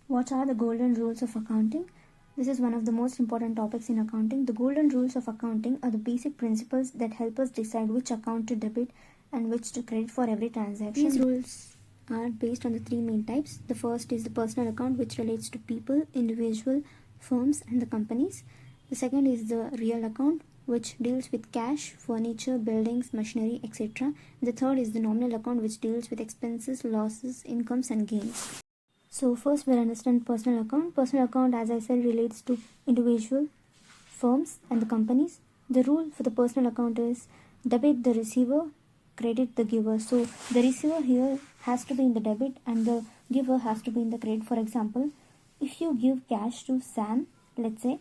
What are the golden rules of accounting? This is one of the most important topics in accounting. The golden rules of accounting are the basic principles that help us decide which account to debit and which to credit for every transaction. These rules are based on the three main types. The first is the personal account, which relates to people, individual, firms, and the companies. The second is the real account, which deals with cash, furniture, buildings, machinery, etc. The third is the nominal account, which deals with expenses, losses, incomes, and gains. So first we'll understand personal account. Personal account, as I said, relates to individual, firms, and the companies. The rule for the personal account is debit the receiver, credit the giver. So the receiver here has to be in the debit and the giver has to be in the credit. For example, if you give cash to Sam, let's say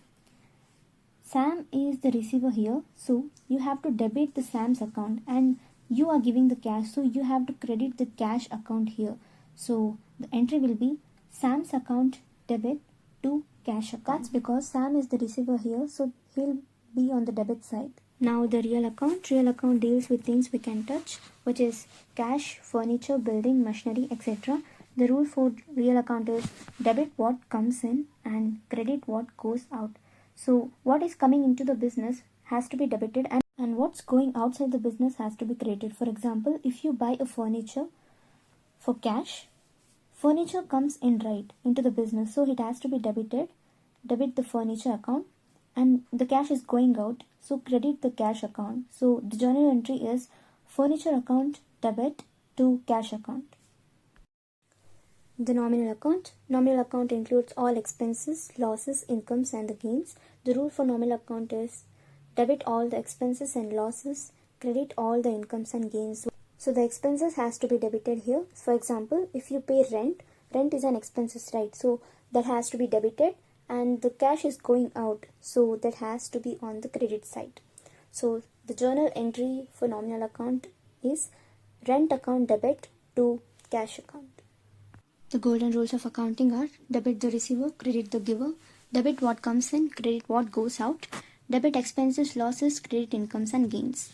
Sam is the receiver here, so you have to debit the Sam's account and you are giving the cash, so you have to credit the cash account here. So the entry will be Sam's account debit to cash account. That's because Sam is the receiver here, so he'll be on the debit side. Now the real account. Real account deals with things we can touch, which is cash, furniture, building, machinery, etc. The rule for real account is debit what comes in and credit what goes out. So what is coming into the business has to be debited and what's going outside the business has to be credited. For example, if you buy a furniture for cash, furniture comes in right into the business, so it has to be debited, debit the furniture account, and the cash is going out, so credit the cash account. So the journal entry is furniture account debit to cash account. The nominal account. Nominal account includes all expenses, losses, incomes, and the gains. The rule for nominal account is debit all the expenses and losses, credit all the incomes and gains. So the expenses has to be debited here. For example, if you pay rent, rent is an expenses, right? So that has to be debited and the cash is going out, so that has to be on the credit side. So the journal entry for nominal account is rent account debit to cash account. The golden rules of accounting are debit the receiver, credit the giver, debit what comes in, credit what goes out, debit expenses, losses, credit incomes and gains.